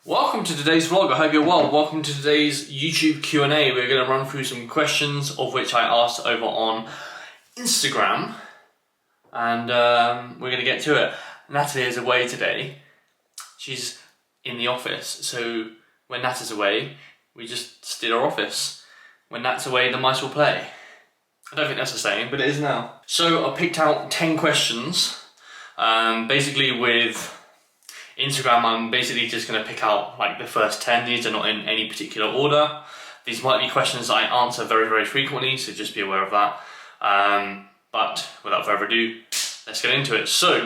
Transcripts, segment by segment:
Welcome to today's vlog. I hope you're well. Welcome to today's YouTube Q&A. We're going to run through some questions of which I asked over on Instagram, and we're going to get to it. Natalie is away today. She's in the office, so when Nat is away, we just steal our office. When Nat's away, the mice will play. I don't think that's the saying, but it is now. So I picked out 10 questions, basically with Instagram. I'm basically just going to pick out like the first 10. These are not in any particular order. These might be questions that I answer very, very frequently, so just be aware of that. But without further ado, let's get into it. So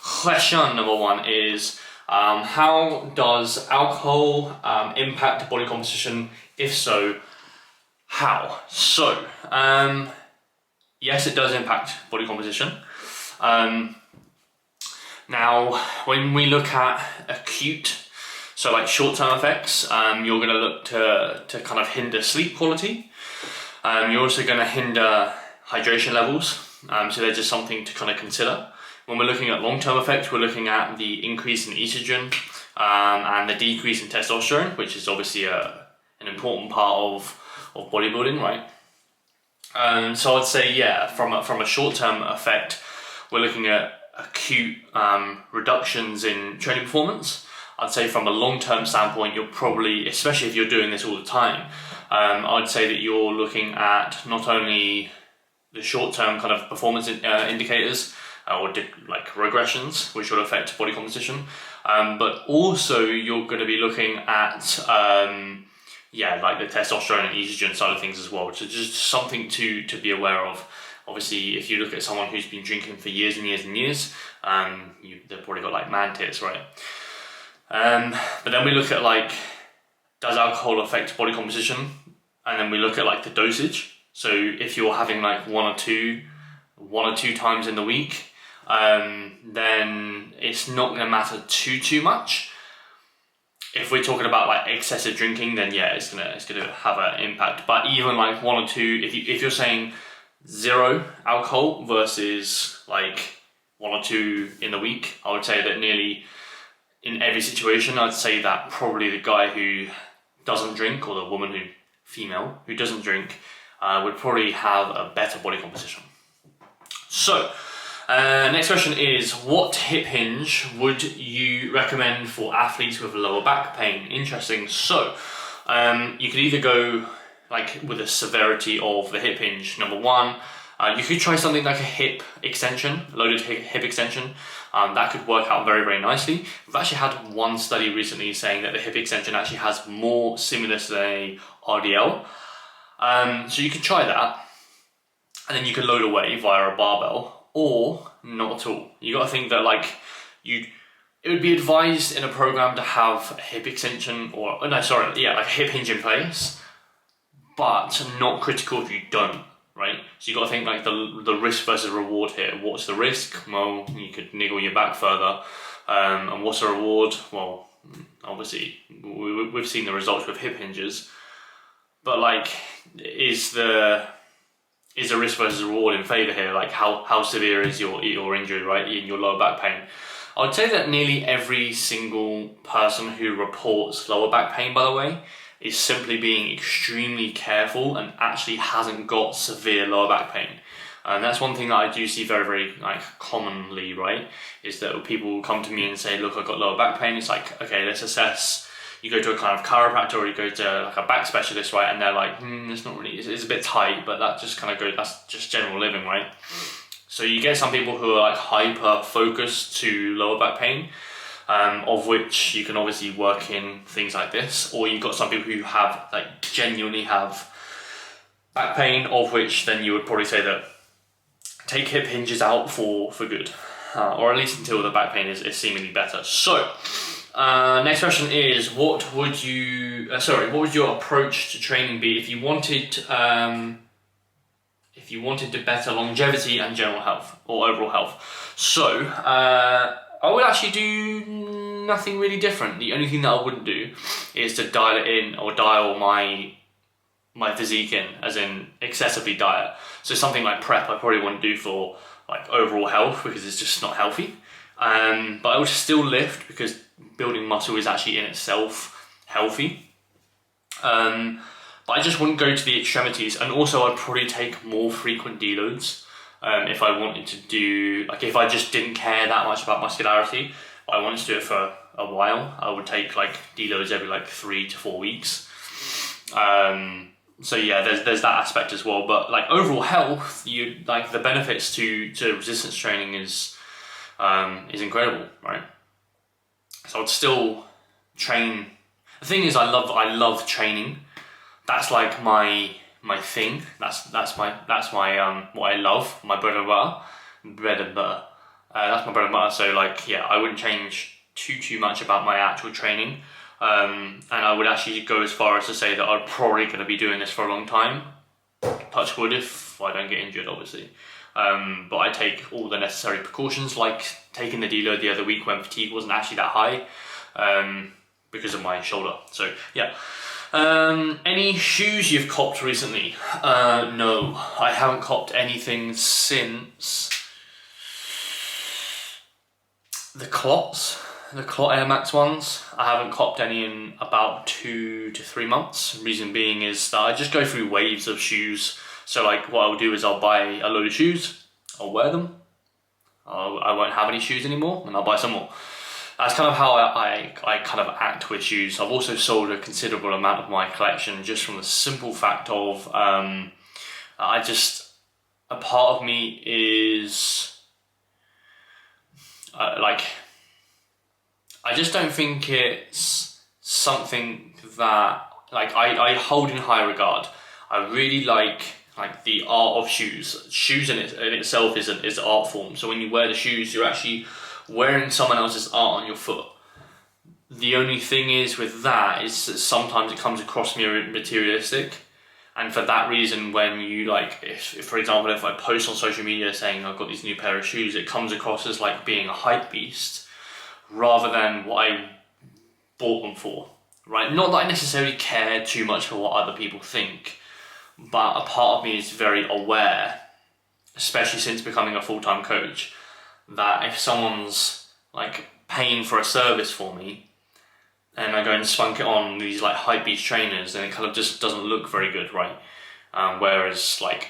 question number one is, how does alcohol impact body composition? If so, how? So, yes, it does impact body composition. Now, when we look at acute, so like short-term effects, you're going to look to kind of hinder sleep quality. You're also going to hinder hydration levels, so they're just something to kind of consider. When we're looking at long-term effects, we're looking at the increase in estrogen and the decrease in testosterone, which is obviously an important part of bodybuilding, right? So I'd say, yeah, from a short-term effect, we're looking at acute reductions in training performance. I'd say from a long-term standpoint, you're probably, especially if you're doing this all the time, I'd say that you're looking at not only the short-term kind of performance indicators or like regressions, which will affect body composition, but also you're going to be looking at like the testosterone and estrogen side of things as well. So just something to be aware of. Obviously, if you look at someone who's been drinking for years and years and years, they've probably got like man tits, right? But then we look at like, does alcohol affect body composition? And then we look at like the dosage. So if you're having like one or two times in the week, then it's not going to matter too much. If we're talking about like excessive drinking, then yeah, it's gonna have an impact. But even like one or two, if you're saying zero alcohol versus like one or two in the week, I would say that nearly in every situation, I'd say that probably the guy who doesn't drink or the female who doesn't drink would probably have a better body composition. So next question is, what hip hinge would you recommend for athletes with lower back pain? Interesting. So you could either go like with the severity of the hip hinge. Number one, you could try something like a hip extension, loaded hip extension. That could work out very, very nicely. We've actually had one study recently saying that the hip extension actually has more stimulus than a RDL. So you could try that, and then you can load away via a barbell, or not at all. You got to think that like it would be advised in a program to have a hip extension like a hip hinge in place, but not critical if you don't, right? So you got to think like the risk versus reward here. What's the risk? Well, you could niggle your back further. And what's the reward? Well, obviously we've seen the results with hip hinges, but like, is the risk versus reward in favor here? Like how severe is your injury, right? In your lower back pain. I would say that nearly every single person who reports lower back pain, by the way, is simply being extremely careful and actually hasn't got severe lower back pain. And that's one thing that I do see very, very like commonly, right? Is that people will come to me and say, look, I've got lower back pain. It's like, okay, let's assess. You go to a kind of chiropractor or you go to like a back specialist, right? And they're like, it's not really, it's a bit tight, but that just kind of goes, that's just general living, right? So you get some people who are like hyper focused to lower back pain, of which you can obviously work in things like this, or you've got some people who have like genuinely have back pain, of which then you would probably say that take hip hinges out for good, or at least until the back pain is seemingly better. So next question is, what would your approach to training be if you wanted to better longevity and general health or overall health? So I would actually do nothing really different. The only thing that I wouldn't do is to dial it in or dial my physique in, as in excessively diet. So something like prep I probably wouldn't do for like overall health, because it's just not healthy. But I would still lift, because building muscle is actually in itself healthy. But I just wouldn't go to the extremities, and also I'd probably take more frequent deloads if I wanted to do, like if I just didn't care that much about muscularity, but I wanted to do it for a while, I would take like deloads every like 3 to 4 weeks. So yeah, there's that aspect as well. But like overall health, you like the benefits to resistance training is incredible, right? So I'd still train. The thing is, I love training. That's like my thing. That's my what I love. My bread and butter. That's my bread and butter. So like yeah, I wouldn't change too much about my actual training. And I would actually go as far as to say that I'm probably going to be doing this for a long time. Touch wood if I don't get injured, obviously. But I take all the necessary precautions, like taking the deload the other week when fatigue wasn't actually that high, because of my shoulder. So yeah. Any shoes you've copped recently? No, I haven't copped anything since the Clot Air Max ones. I haven't copped any in about 2 to 3 months. Reason being is that I just go through waves of shoes. So like what I'll do is I'll buy a load of shoes, I'll wear them, I won't have any shoes anymore, and I'll buy some more. That's kind of how I kind of act with shoes. I've also sold a considerable amount of my collection just from the simple fact of a part of me is like, I just don't think it's something that like I hold in high regard. I really like the art of shoes. Shoes in itself is an art form. So when you wear the shoes, you're actually wearing someone else's art on your foot. The only thing is with that is that sometimes it comes across materialistic, and for that reason, when you like, if for example, if I post on social media saying I've got these new pair of shoes, it comes across as like being a hype beast rather than what I bought them for, right? Not that I necessarily care too much for what other people think, but a part of me is very aware, especially since becoming a full-time coach, that if someone's like paying for a service for me and I go and spunk it on these like hypebeast trainers, then it kind of just doesn't look very good, right? Whereas like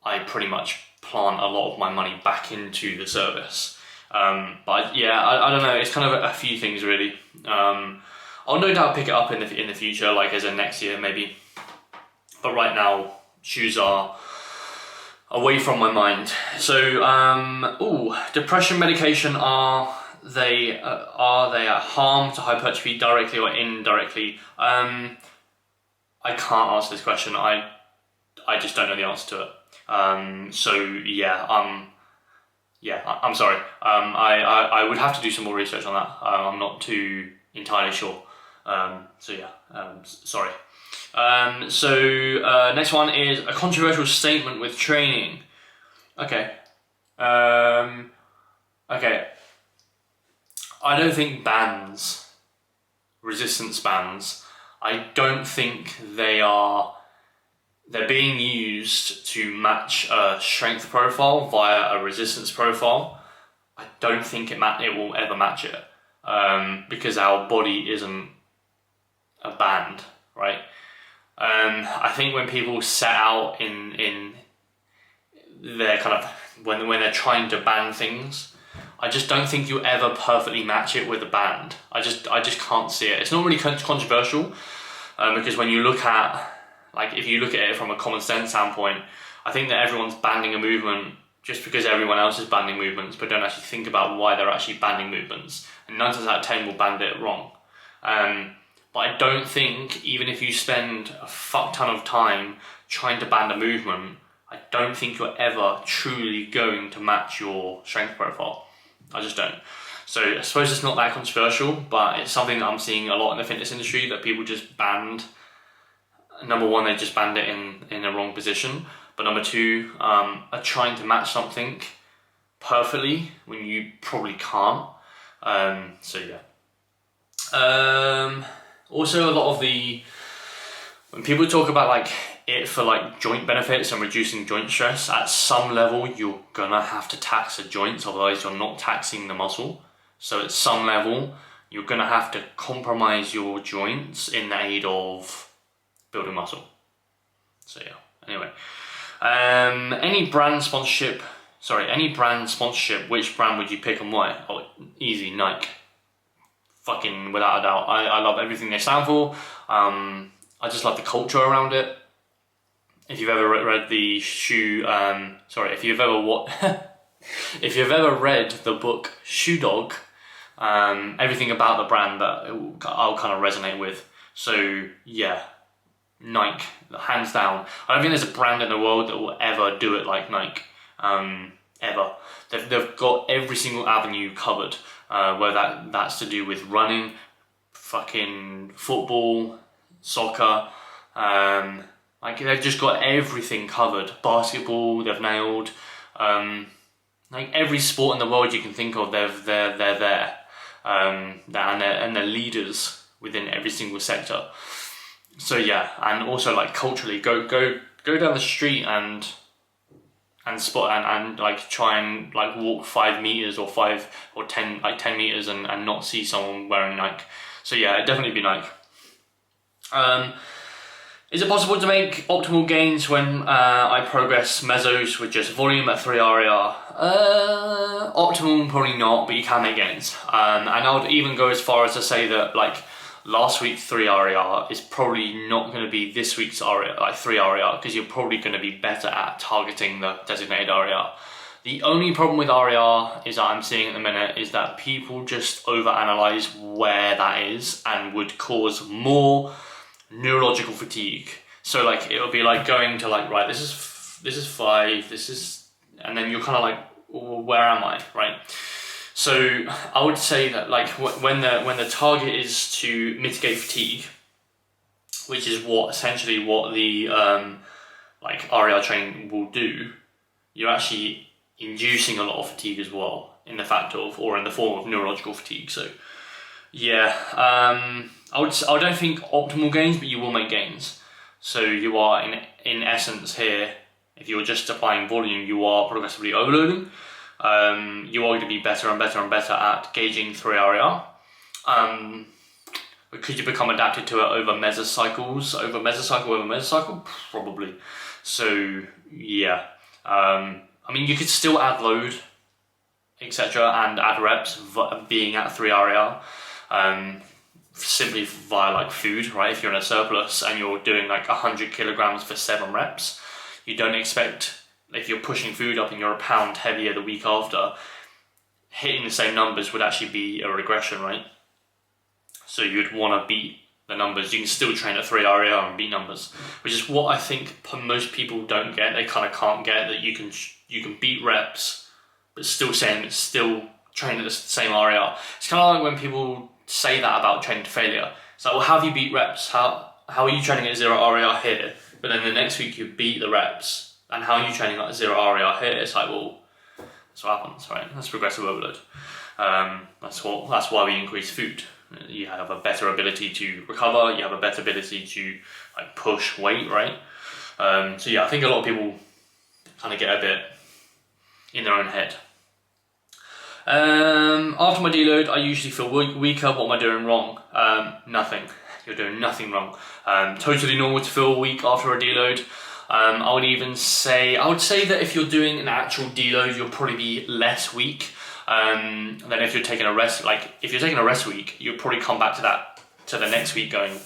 I pretty much plant a lot of my money back into the service. But yeah, I don't know, it's kind of a few things really. I'll no doubt pick it up in the future, like as a next year maybe. But right now, shoes are away from my mind. So, depression medication, are they a harm to hypertrophy directly or indirectly? I can't answer this question. I just don't know the answer to it. So yeah, I'm sorry. I would have to do some more research on that. I'm not too entirely sure. So yeah, sorry. Next one is a controversial statement with training. Okay. Okay. I don't think bands, resistance bands, I don't think they're being used to match a strength profile via a resistance profile. I don't think it will ever match it, because our body isn't a band, right? I think when people set out in their kind of when they're trying to ban things, I just don't think you ever perfectly match it with a band. I just can't see it. It's not really controversial, because when you look at, like, if you look at it from a common sense standpoint, I think that everyone's banding a movement just because everyone else is banding movements, but don't actually think about why they're actually banding movements. And 9 times out of 10 will band it wrong. But I don't think, even if you spend a fuck ton of time trying to band a movement, I don't think you're ever truly going to match your strength profile. I just don't. So I suppose it's not that controversial, but it's something that I'm seeing a lot in the fitness industry, that people just band. Number one, they just band it in the wrong position. But number two, are trying to match something perfectly when you probably can't. So yeah. Also, a lot of when people talk about like it for like joint benefits and reducing joint stress, at some level you're gonna have to tax the joints, otherwise you're not taxing the muscle. So at some level you're going to have to compromise your joints in the aid of building muscle. So yeah, anyway. Any brand sponsorship, which brand would you pick and why? Oh, easy, Nike. Fucking without a doubt. I love everything they stand for. I just love the culture around it. If you've ever read the if you've ever read the book Shoe Dog, everything about the brand that I'll kind of resonate with. So yeah, Nike, hands down. I don't think there's a brand in the world that will ever do it like Nike, ever. They've got every single avenue covered, whether that's to do with running, fucking football, soccer, like they've just got everything covered. Basketball, they've nailed. Like every sport in the world you can think of, they're there, and they're leaders within every single sector. So yeah, and also like culturally, go down the street and spot and like try and like walk 5 meters or 5 or 10 meters and not see someone wearing Nike. So yeah, it'd definitely be Nike. Is it possible to make optimal gains when I progress mesos with just volume at 3 RAR? Optimal, probably not, but you can make gains. And I would even go as far as to say that like last week's 3 RAR is probably not going to be this week's 3 RAR, because you're probably going to be better at targeting the designated RAR. The only problem with RAR is that I'm seeing at the minute is that people just overanalyze where that is and would cause more neurological fatigue. So like it'll be like going to like, right, this is 5, this is, and then you're kind of like, well, where am I, right? So I would say that like when the target is to mitigate fatigue, which is essentially what the like RAR training will do, you're actually inducing a lot of fatigue as well in the form of neurological fatigue. So yeah, I don't think optimal gains, but you will make gains. So you are in essence here, if you're just applying volume, you are progressively overloading. You are going to be better and better and better at gauging 3 RAR. Could you become adapted to it over mesocycle, probably. So yeah, I mean, you could still add load, etc., and add reps being at 3 RAR, simply via like food, right? If you're in a surplus and you're doing like 100 kilograms for 7 reps, you don't expect, if you're pushing food up and you're a pound heavier the week after, hitting the same numbers would actually be a regression, right? So you'd want to beat the numbers. You can still train at 3 RAR and beat numbers, which is what I think most people don't get. They kind of can't get that you can beat reps, but still train at the same RAR. It's kind of like when people say that about training to failure. It's like, well, how have you beat reps? How are you training at 0 RAR here? But then the next week you beat the reps, and how are you training at 0 RAR here? It's like, well, that's what happens, right? That's progressive overload. That's why we increase food. You have a better ability to recover. You have a better ability to like push weight, right? So yeah, I think a lot of people kind of get a bit in their own head. After my deload, I usually feel weaker. What am I doing wrong? Nothing. You're doing nothing wrong. Totally normal to feel weak after a deload. I would say that if you're doing an actual deload, you'll probably be less weak than if you're taking a rest. Like if you're taking a rest week, you'll probably come back to the next week going,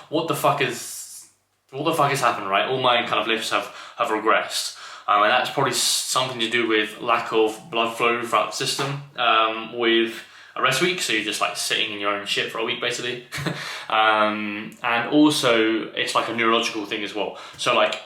what the fuck is happened, right? All my kind of lifts have regressed. And that's probably something to do with lack of blood flow throughout the system with a rest week. So you're just like sitting in your own shit for a week, basically. And also it's like a neurological thing as well. So like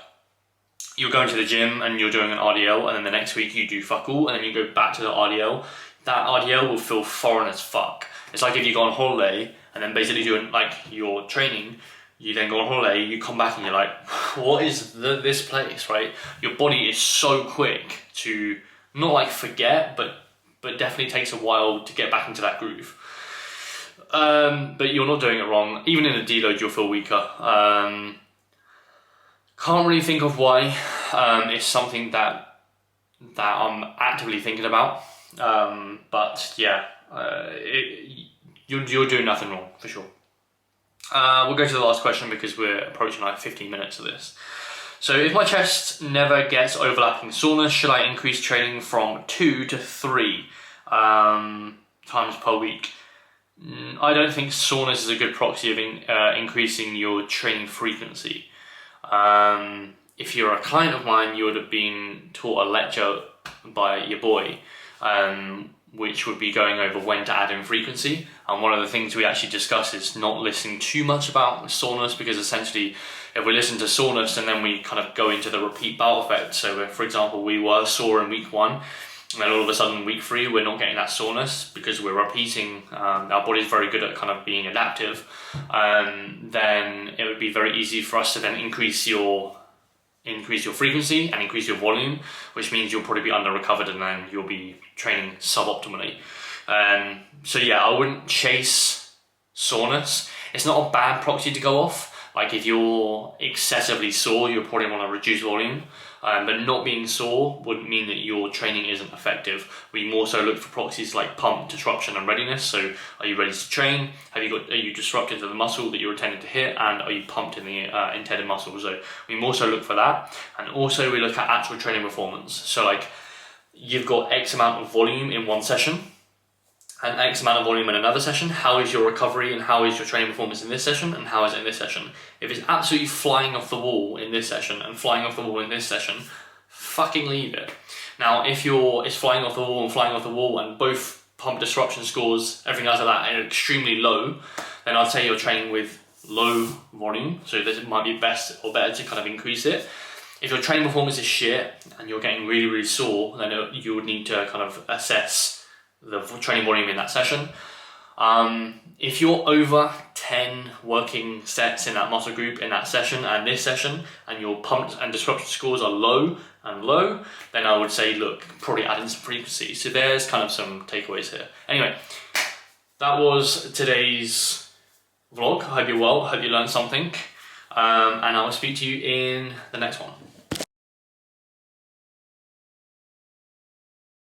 you're going to the gym and you're doing an RDL, and then the next week you do fuck all, and then you go back to the RDL. That RDL will feel foreign as fuck. It's like if you go on holiday and then basically doing like your training, you then go on holiday, you come back and you're like, what is this place, right? Your body is so quick to not like forget, but definitely takes a while to get back into that groove. But you're not doing it wrong. Even in a deload, you'll feel weaker. Can't really think of why. It's something that I'm actively thinking about. But yeah, you're doing nothing wrong, for sure. We'll go to the last question because we're approaching like 15 minutes of this. So if my chest never gets overlapping soreness, should I increase training from 2 to 3 times per week? I don't think soreness is a good proxy of increasing your training frequency. If you're a client of mine, you would have been taught a lecture by your boy, which would be going over when to add in frequency. And one of the things we actually discuss is not listening too much about soreness, because essentially if we listen to soreness and then we kind of go into the repeat bout effect. So if, for example, we were sore in week 1, and then all of a sudden week 3 we're not getting that soreness because we're repeating, our body's very good at kind of being adaptive, then it would be very easy for us to then increase your frequency and increase your volume, which means you'll probably be under recovered and then you'll be training suboptimally. So yeah, I wouldn't chase soreness. It's not a bad proxy to go off. Like if you're excessively sore, you'll probably want to reduce volume, but not being sore wouldn't mean that your training isn't effective. We more so look for proxies like pump, disruption and readiness. So are you ready to train? Are you disrupted to the muscle that you're intended to hit? And are you pumped in the intended muscle? So we more so look for that. And also we look at actual training performance. So like you've got X amount of volume in one session and X amount of volume in another session. How is your recovery and how is your training performance in this session and how is it in this session? If it's absolutely flying off the wall in this session and flying off the wall in this session, fucking leave it. Now, if it's flying off the wall and flying off the wall and both pump disruption scores, everything else like that, are extremely low, then I'd say you're training with low volume. So this might be best or better to kind of increase it. If your training performance is shit and you're getting really, really sore, then you would need to kind of assess the training volume in that session. If you're over 10 working sets in that muscle group in that session and this session, and your pump and disruption scores are low, then I would say, look, probably add in some frequency. So there's kind of some takeaways here. Anyway, that was today's vlog. I hope you're well, I hope you learned something, and I will speak to you in the next one.